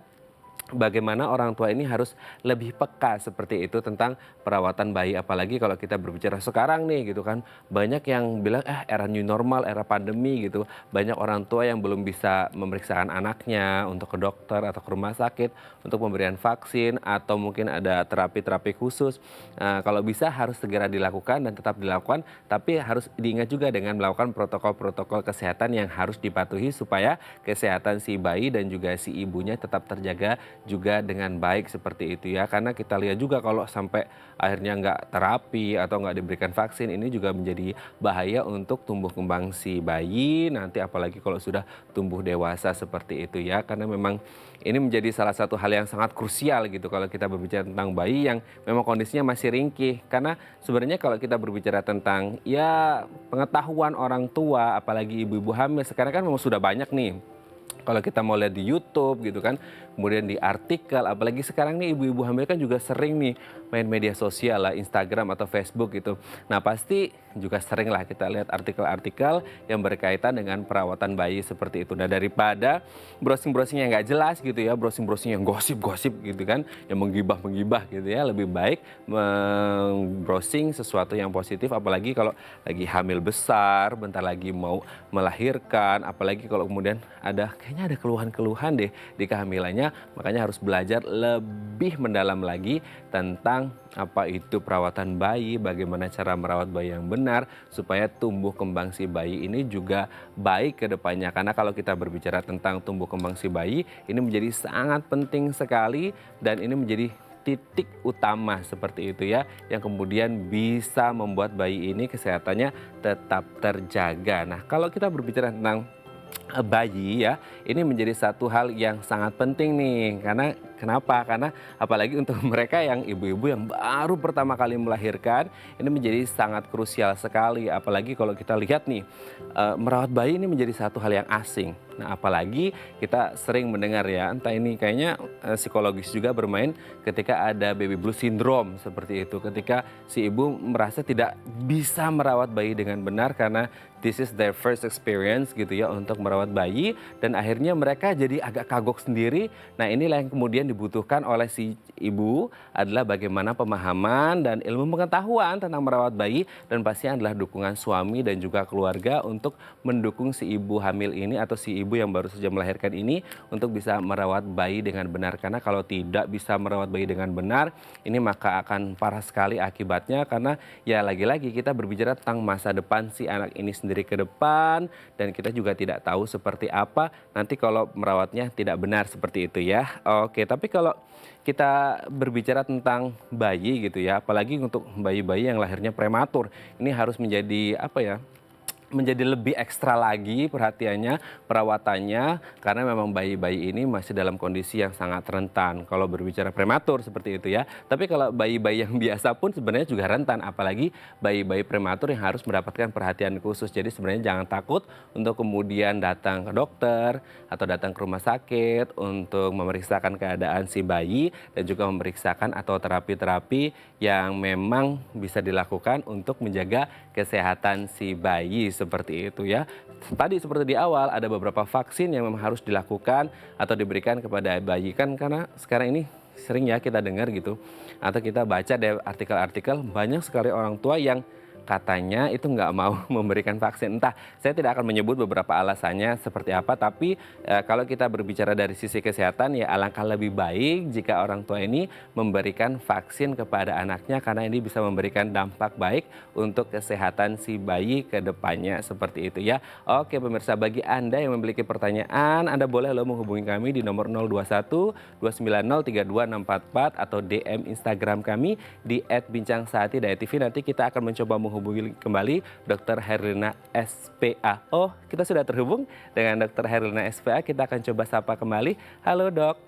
bagaimana orang tua ini harus lebih peka seperti itu tentang perawatan bayi, apalagi kalau kita berbicara sekarang nih gitu kan, banyak yang bilang era new normal, era pandemi gitu, banyak orang tua yang belum bisa memeriksakan anaknya untuk ke dokter atau ke rumah sakit untuk pemberian vaksin atau mungkin ada terapi-terapi khusus. Kalau bisa harus segera dilakukan dan tetap dilakukan, tapi harus diingat juga dengan melakukan protokol-protokol kesehatan yang harus dipatuhi supaya kesehatan si bayi dan juga si ibunya tetap terjaga juga dengan baik seperti itu ya. Karena kita lihat juga kalau sampai akhirnya nggak terapi atau nggak diberikan vaksin, ini juga menjadi bahaya untuk tumbuh kembang si bayi nanti, apalagi kalau sudah tumbuh dewasa seperti itu ya. Karena memang ini menjadi salah satu hal yang sangat krusial gitu kalau kita berbicara tentang bayi yang memang kondisinya masih ringkih. Karena sebenarnya kalau kita berbicara tentang ya pengetahuan orang tua, apalagi ibu-ibu hamil sekarang kan memang sudah banyak nih. Kalau kita mau lihat di YouTube gitu kan, kemudian di artikel, apalagi sekarang nih ibu-ibu hamil kan juga sering nih main media sosial lah, Instagram atau Facebook gitu. Nah pasti juga sering lah kita lihat artikel-artikel yang berkaitan dengan perawatan bayi seperti itu. Nah daripada browsing-browsing yang nggak jelas gitu ya, browsing-browsing yang gosip-gosip gitu kan, yang menggibah-menggibah gitu ya, lebih baik browsing sesuatu yang positif, apalagi kalau lagi hamil besar, bentar lagi mau melahirkan, apalagi kalau kemudian kayaknya ada keluhan-keluhan deh di kehamilannya, makanya harus belajar lebih mendalam lagi tentang apa itu perawatan bayi, bagaimana cara merawat bayi yang benar supaya tumbuh kembang si bayi ini juga baik ke depannya. Karena kalau kita berbicara tentang tumbuh kembang si bayi, ini menjadi sangat penting sekali dan ini menjadi titik utama seperti itu ya, yang kemudian bisa membuat bayi ini kesehatannya tetap terjaga. Nah, kalau kita berbicara tentang bayi ya, ini menjadi satu hal yang sangat penting nih. Karena kenapa? Karena apalagi untuk mereka yang ibu-ibu yang baru pertama kali melahirkan, ini menjadi sangat krusial sekali. Apalagi kalau kita lihat nih, merawat bayi ini menjadi satu hal yang asing. Nah apalagi kita sering mendengar ya, entah ini kayaknya psikologis juga bermain ketika ada baby blue syndrome seperti itu. Ketika si ibu merasa tidak bisa merawat bayi dengan benar karena this is their first experience gitu ya untuk merawat bayi, dan akhirnya mereka jadi agak kagok sendiri. Nah inilah yang kemudian dibutuhkan oleh si ibu adalah bagaimana pemahaman dan ilmu pengetahuan tentang merawat bayi, dan pastinya adalah dukungan suami dan juga keluarga untuk mendukung si ibu hamil ini atau si ibu yang baru saja melahirkan ini untuk bisa merawat bayi dengan benar. Karena kalau tidak bisa merawat bayi dengan benar, ini maka akan parah sekali akibatnya, karena ya lagi-lagi kita berbicara tentang masa depan si anak ini sendiri ke depan, dan kita juga tidak tahu seperti apa nanti kalau merawatnya tidak benar seperti itu ya. Oke, tapi kalau kita berbicara tentang bayi gitu ya, apalagi untuk bayi-bayi yang lahirnya prematur, ini harus menjadi apa ya? Menjadi lebih ekstra lagi perhatiannya, perawatannya, karena memang bayi-bayi ini masih dalam kondisi yang sangat rentan kalau berbicara prematur seperti itu ya. Tapi kalau bayi-bayi yang biasa pun sebenarnya juga rentan, apalagi bayi-bayi prematur yang harus mendapatkan perhatian khusus. Jadi sebenarnya jangan takut untuk kemudian datang ke dokter atau datang ke rumah sakit untuk memeriksakan keadaan si bayi dan juga memeriksakan atau terapi-terapi yang memang bisa dilakukan untuk menjaga kesehatan si bayi seperti itu ya. Tadi seperti di awal ada beberapa vaksin yang memang harus dilakukan atau diberikan kepada bayi, kan karena sekarang ini sering ya kita dengar gitu atau kita baca dari artikel-artikel banyak sekali orang tua yang katanya itu nggak mau memberikan vaksin. Entah, saya tidak akan menyebut beberapa alasannya seperti apa, tapi kalau kita berbicara dari sisi kesehatan ya alangkah lebih baik jika orang tua ini memberikan vaksin kepada anaknya, karena ini bisa memberikan dampak baik untuk kesehatan si bayi ke depannya seperti itu ya. Oke pemirsa, bagi Anda yang memiliki pertanyaan, Anda boleh lo menghubungi kami di nomor 021 290 32644 atau DM Instagram kami di @bincangsaati.tv. Nanti kita akan mencoba menghubungi kembali Dr. Herlina SPA. Oh, kita sudah terhubung dengan Dr. Herlina SPA. Kita akan coba sapa kembali. Halo dok.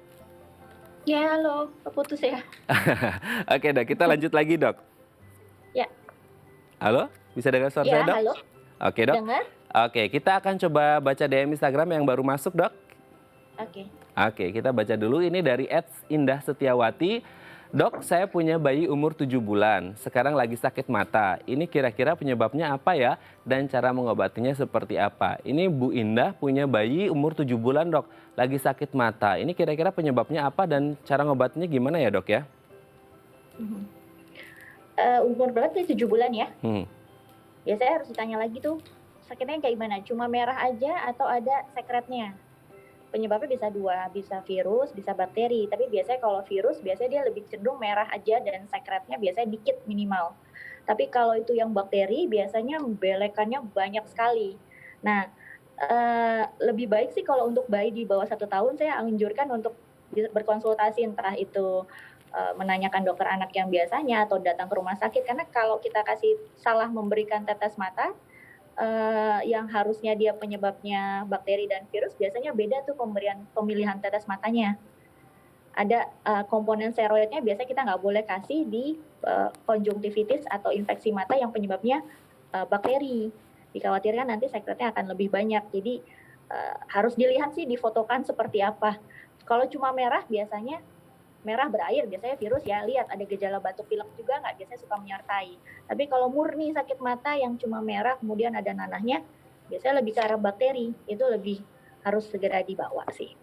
Ya, halo, keputus ya. Oke dok, kita lanjut lagi dok. Ya. Halo, bisa dengar suara Ya, saya dok? halo. Oke dok. Dengar? Oke, kita akan coba baca DM Instagram yang baru masuk dok. Oke. Oke, kita baca dulu. Ini dari @indah_setiawati. Dok, saya punya bayi umur 7 bulan. Sekarang lagi sakit mata. Ini kira-kira penyebabnya apa ya? Dan cara mengobatinya seperti apa? Ini Bu Indah punya bayi umur 7 bulan dok. Lagi sakit mata. Ini kira-kira penyebabnya apa dan cara mengobatinya gimana ya dok ya? Umur berapa sih 7 bulan ya? Hmm. Ya saya harus ditanya lagi tuh, sakitnya kayak gimana? Cuma merah aja atau ada sekretnya? Penyebabnya bisa dua, bisa virus, bisa bakteri. Tapi biasanya kalau virus, biasanya dia lebih cenderung merah aja dan sekretnya biasanya dikit minimal. Tapi kalau itu yang bakteri, biasanya belekannya banyak sekali. Nah, lebih baik sih kalau untuk bayi di bawah 1 tahun, saya anjurkan untuk berkonsultasi, entah itu menanyakan dokter anak yang biasanya atau datang ke rumah sakit. Karena kalau kita kasih salah memberikan tetes mata, yang harusnya dia penyebabnya bakteri dan virus, biasanya beda tuh pemilihan tetes matanya. Ada komponen steroidnya biasanya kita nggak boleh kasih di konjungtivitis atau infeksi mata yang penyebabnya bakteri. Dikhawatirkan nanti sekretnya akan lebih banyak. Jadi harus dilihat sih, difotokan seperti apa. Kalau cuma merah, biasanya merah berair, biasanya virus ya. Lihat ada gejala batuk pilek juga nggak, biasanya suka menyertai. Tapi kalau murni sakit mata yang cuma merah kemudian ada nanahnya, biasanya lebih ke arah bakteri, itu lebih harus segera dibawa sih.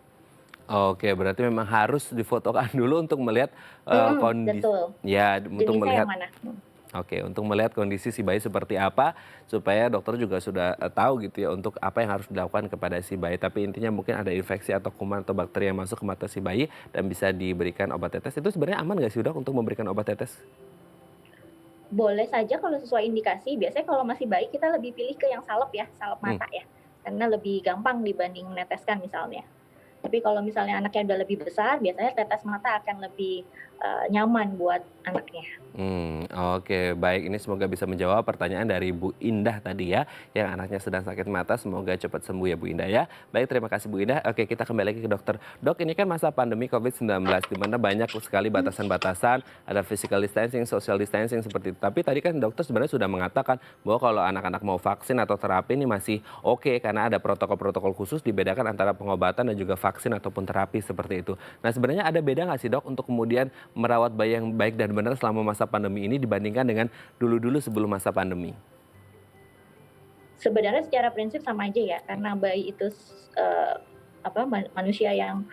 Oke, berarti memang harus difotokan dulu untuk melihat kondisi. Betul. Ya, untuk Jenisnya melihat. yang mana? Oke, untuk melihat kondisi si bayi seperti apa, supaya dokter juga sudah tahu gitu ya untuk apa yang harus dilakukan kepada si bayi. Tapi intinya mungkin ada infeksi atau kuman atau bakteri yang masuk ke mata si bayi dan bisa diberikan obat tetes. Itu sebenarnya aman nggak sih dok untuk memberikan obat tetes? Boleh saja kalau sesuai indikasi. Biasanya kalau masih bayi kita lebih pilih ke yang salep ya, salep mata ya. Karena lebih gampang dibanding meneteskan misalnya. Tapi kalau misalnya anaknya udah lebih besar, biasanya tetes mata akan lebih nyaman buat anaknya. Oke, baik. Ini semoga bisa menjawab pertanyaan dari Bu Indah tadi ya, yang anaknya sedang sakit mata. Semoga cepat sembuh ya Bu Indah ya. Baik, terima kasih Bu Indah. Oke, kita kembali lagi ke dokter. Dok, ini kan masa pandemi COVID-19, di mana banyak sekali batasan-batasan, ada physical distancing, social distancing seperti itu. Tapi tadi kan dokter sebenarnya sudah mengatakan bahwa kalau anak-anak mau vaksin atau terapi ini masih oke, karena ada protokol-protokol khusus dibedakan antara pengobatan dan juga vaksin ataupun terapi seperti itu. Nah, sebenarnya ada beda nggak sih dok untuk kemudian merawat bayi yang baik dan benar selama masa pandemi ini dibandingkan dengan dulu-dulu sebelum masa pandemi? Sebenarnya secara prinsip sama aja ya, karena bayi itu manusia yang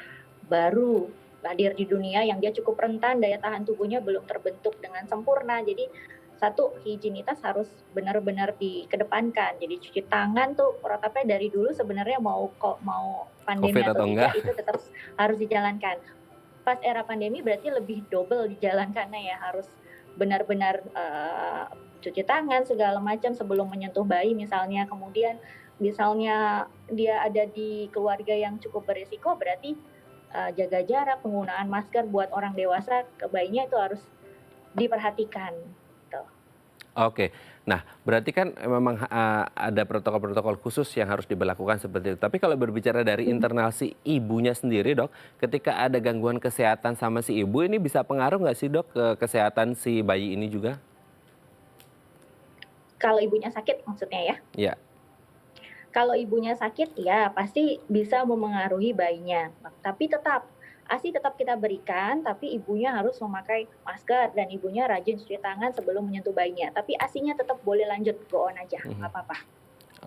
baru lahir di dunia yang dia cukup rentan, daya tahan tubuhnya belum terbentuk dengan sempurna. Jadi satu, higienitas harus benar-benar dikedepankan. Jadi cuci tangan tuh protapnya dari dulu sebenarnya mau pandemi COVID atau atau tidak enggak? itu tetap harus dijalankan. Pas era pandemi berarti lebih double dijalankannya ya, harus benar-benar cuci tangan segala macam sebelum menyentuh bayi misalnya. Kemudian misalnya dia ada di keluarga yang cukup berisiko, berarti jaga jarak, penggunaan masker buat orang dewasa ke bayinya itu harus diperhatikan. Gitu. Oke, nah berarti kan memang ada protokol-protokol khusus yang harus diberlakukan seperti itu. Tapi kalau berbicara dari internal si ibunya sendiri, Dok, ketika ada gangguan kesehatan sama si ibu, ini bisa pengaruh nggak sih, Dok, ke kesehatan si bayi ini juga? Kalau ibunya sakit maksudnya ya? Ya. Kalau ibunya sakit ya pasti bisa memengaruhi bayinya. Tapi ASI tetap kita berikan, tapi ibunya harus memakai masker dan ibunya rajin cuci tangan sebelum menyentuh bayinya. Tapi ASINya tetap boleh lanjut, go on aja, nggak apa-apa.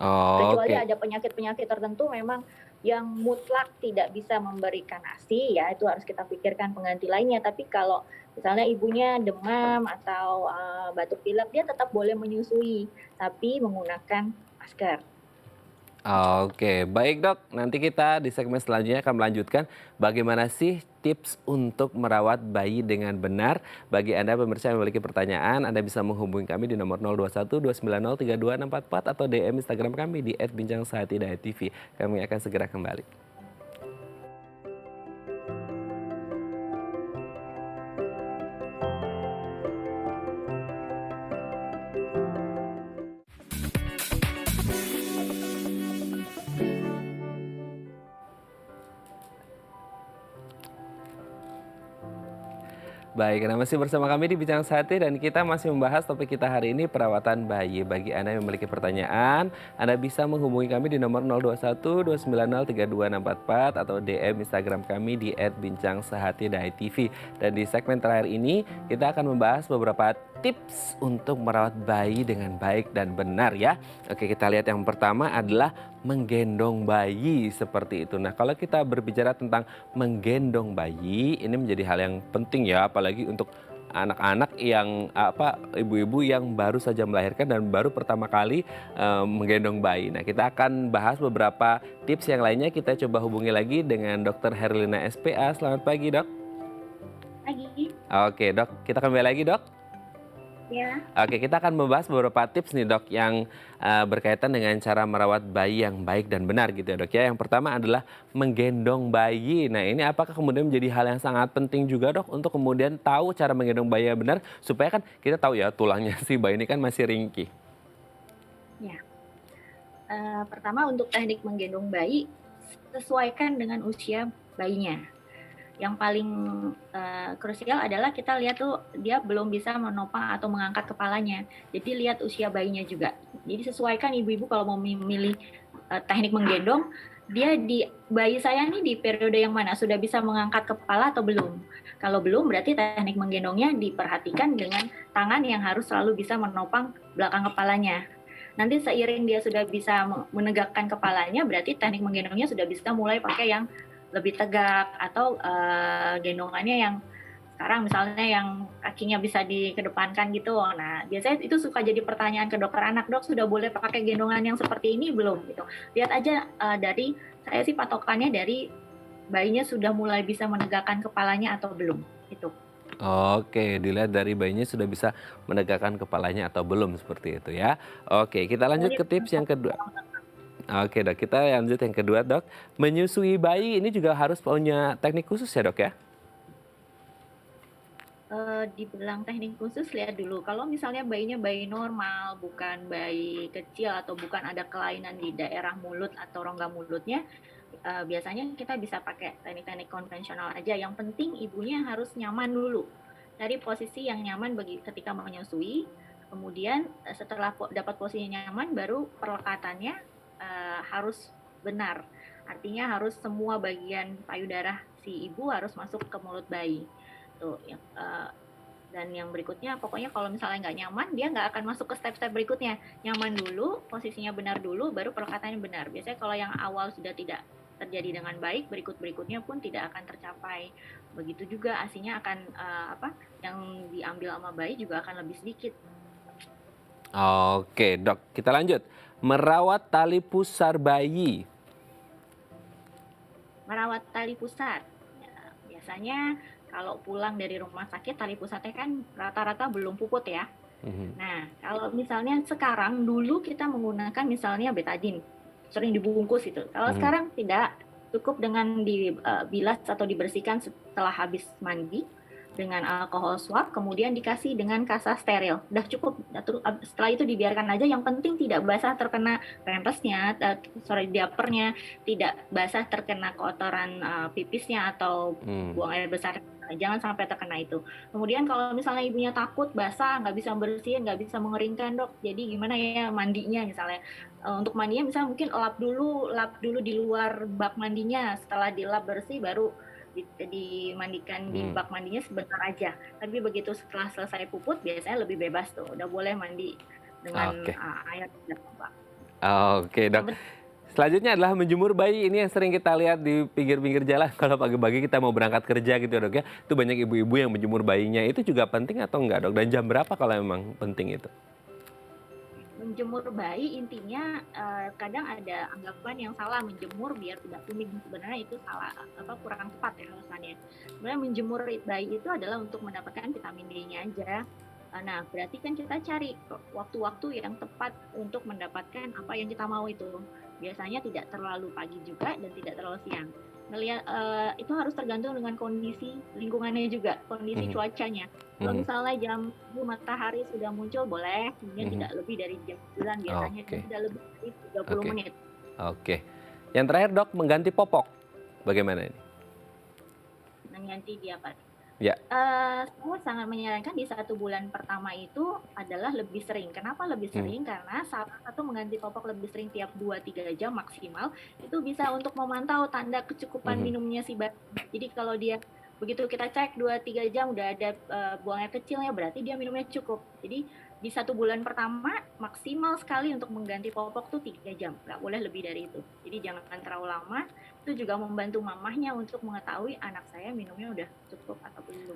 Oh, Kecuali oke. ada penyakit-penyakit tertentu memang yang mutlak tidak bisa memberikan ASI, ya itu harus kita pikirkan pengganti lainnya. Tapi kalau misalnya ibunya demam atau batuk pilek, dia tetap boleh menyusui, tapi menggunakan masker. Oke, baik Dok. Nanti kita di segmen selanjutnya akan melanjutkan bagaimana sih tips untuk merawat bayi dengan benar. Bagi Anda pemirsa yang memiliki pertanyaan, Anda bisa menghubungi kami di nomor 021 290 32644 atau DM Instagram kami di @bincangsahatidayat.tv. Kami akan segera kembali. Baik, Anda masih bersama kami di Bincang Sehati dan kita masih membahas topik kita hari ini perawatan bayi. Bagi Anda yang memiliki pertanyaan, Anda bisa menghubungi kami di nomor 021 290 32644 atau DM Instagram kami di @bincangsahatidayat.tv. Dan di segmen terakhir ini kita akan membahas beberapa tips untuk merawat bayi dengan baik dan benar ya. Oke, kita lihat yang pertama adalah menggendong bayi seperti itu. Nah, kalau kita berbicara tentang menggendong bayi, ini menjadi hal yang penting ya, apalagi untuk anak-anak yang ibu-ibu yang baru saja melahirkan dan baru pertama kali menggendong bayi. Nah, kita akan bahas beberapa tips yang lainnya. Kita coba hubungi lagi dengan Dr. Herlina SPA. Selamat pagi, Dok. Pagi. Oke, Dok. Kita kembali lagi, Dok. Ya. Oke, kita akan membahas beberapa tips nih, Dok, yang berkaitan dengan cara merawat bayi yang baik dan benar gitu ya, Dok ya. Yang pertama adalah menggendong bayi. Nah, ini apakah kemudian menjadi hal yang sangat penting juga, Dok, untuk kemudian tahu cara menggendong bayi yang benar supaya kan kita tahu ya tulangnya si bayi ini kan masih ringkih. Ya. Pertama untuk teknik menggendong bayi, sesuaikan dengan usia bayinya. Yang paling krusial adalah kita lihat tuh dia belum bisa menopang atau mengangkat kepalanya. Jadi lihat usia bayinya juga. Jadi sesuaikan ibu-ibu kalau mau memilih teknik menggendong, dia di bayi saya nih di periode yang mana, sudah bisa mengangkat kepala atau belum. Kalau belum berarti teknik menggendongnya diperhatikan dengan tangan yang harus selalu bisa menopang belakang kepalanya. Nanti seiring dia sudah bisa menegakkan kepalanya, berarti teknik menggendongnya sudah bisa mulai pakai yang lebih tegak atau gendongannya yang sekarang misalnya yang kakinya bisa dikedepankan gitu. Nah, biasanya itu suka jadi pertanyaan ke dokter anak, Dok sudah boleh pakai gendongan yang seperti ini belum? Gitu. Lihat aja dari saya sih patokannya dari bayinya sudah mulai bisa menegakkan kepalanya atau belum. Itu. Oke, dilihat dari bayinya sudah bisa menegakkan kepalanya atau belum seperti itu ya. Oke, kita lanjut ke tips yang kedua. Oke, Dok, kita lanjut yang kedua, Dok. Menyusui bayi ini juga harus punya teknik khusus ya, Dok ya? Dibilang teknik khusus, lihat dulu. Kalau misalnya bayinya bayi normal, bukan bayi kecil atau bukan ada kelainan di daerah mulut atau rongga mulutnya, biasanya kita bisa pakai teknik-teknik konvensional aja. Yang penting ibunya harus nyaman dulu. Cari posisi yang nyaman bagi ketika menyusui. Kemudian setelah dapat posisi nyaman, baru perlekatannya harus benar. Artinya harus semua bagian payudara si ibu harus masuk ke mulut bayi. Tuh, dan yang berikutnya pokoknya kalau misalnya nggak nyaman, dia nggak akan masuk ke step-step berikutnya. Nyaman dulu, posisinya benar dulu, baru perlekatannya benar. Biasanya kalau yang awal sudah tidak terjadi dengan baik, berikut-berikutnya pun tidak akan tercapai. Begitu juga ASINya akan yang diambil sama bayi juga akan lebih sedikit. Oke, Dok, kita lanjut. Merawat tali pusar bayi. Merawat tali pusar. Ya, biasanya kalau pulang dari rumah sakit tali pusatnya kan rata-rata belum puput ya. Nah, kalau misalnya sekarang dulu kita menggunakan misalnya betadine, sering dibungkus itu. Kalau sekarang tidak, cukup dengan dibilas atau dibersihkan setelah habis mandi dengan alkohol swab, kemudian dikasih dengan kasa steril. Udah cukup. Setelah itu dibiarkan aja. Yang penting tidak basah terkena pampasnya, diapernya, tidak basah terkena kotoran pipisnya atau buang air besar. Jangan sampai terkena itu. Kemudian kalau misalnya ibunya takut basah, nggak bisa bersihin, nggak bisa mengeringkan, Dok. Jadi gimana ya mandinya misalnya? Untuk mandinya misalnya mungkin lap dulu di luar bak mandinya. Setelah dilap bersih baru dimandikan di bak mandinya sebentar aja. Tapi begitu setelah selesai puput biasanya lebih bebas tuh. Udah boleh mandi dengan air tidak bak. Oke, Dok. Selanjutnya adalah menjemur bayi. Ini yang sering kita lihat di pinggir-pinggir jalan. Kalau pagi-pagi kita mau berangkat kerja gitu, Dok ya. Itu banyak ibu-ibu yang menjemur bayinya. Itu juga penting atau enggak, Dok? Dan jam berapa kalau memang penting itu? Menjemur bayi intinya kadang ada anggapan yang salah, menjemur biar tidak kuning. Sebenarnya itu salah, kurang tepat ya alasannya. Sebenarnya menjemur bayi itu adalah untuk mendapatkan vitamin D-nya aja. Nah, berarti kan kita cari waktu-waktu yang tepat untuk mendapatkan apa yang kita mau itu. Biasanya tidak terlalu pagi juga dan tidak terlalu siang. Itu harus tergantung dengan kondisi lingkungannya juga, kondisi cuacanya. Kalau misalnya jam matahari sudah muncul boleh, kemudian tidak lebih dari jam 9 biasanya, tidak lebih dari 30 menit. Oke. Yang terakhir, Dok, mengganti popok. Bagaimana ini? Mengganti dia apa? Ya. Saya sangat menyarankan di 1 bulan pertama itu adalah lebih sering. Kenapa lebih sering? Karena salah satu mengganti popok lebih sering tiap 2-3 jam maksimal, itu bisa untuk memantau tanda kecukupan minumnya si bayi. Jadi kalau dia begitu kita cek 2-3 jam udah ada buang air kecilnya, berarti dia minumnya cukup. Jadi di 1 bulan pertama maksimal sekali untuk mengganti popok tuh 3 jam, nggak boleh lebih dari itu. Jadi jangan terlalu lama. Itu juga membantu mamahnya untuk mengetahui anak saya minumnya udah cukup atau belum.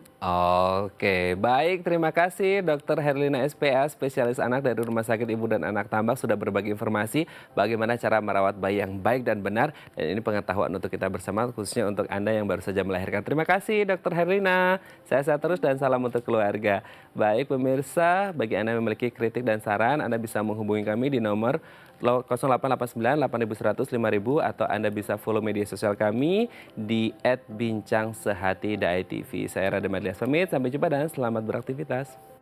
Oke, baik. Terima kasih Dr. Herlina SPA, spesialis anak dari Rumah Sakit Ibu dan Anak Tambak sudah berbagi informasi bagaimana cara merawat bayi yang baik dan benar. Dan ini pengetahuan untuk kita bersama, khususnya untuk Anda yang baru saja melahirkan. Terima kasih Dr. Herlina. Sehat-sehat terus dan salam untuk keluarga. Baik pemirsa, bagi Anda yang memiliki kritik dan saran, Anda bisa menghubungi kami di nomor 0889 8100 5000 atau Anda bisa follow media sosial kami di @bincangsehati.id. Saya Rada Madlias pamit, sampai jumpa dan selamat beraktivitas.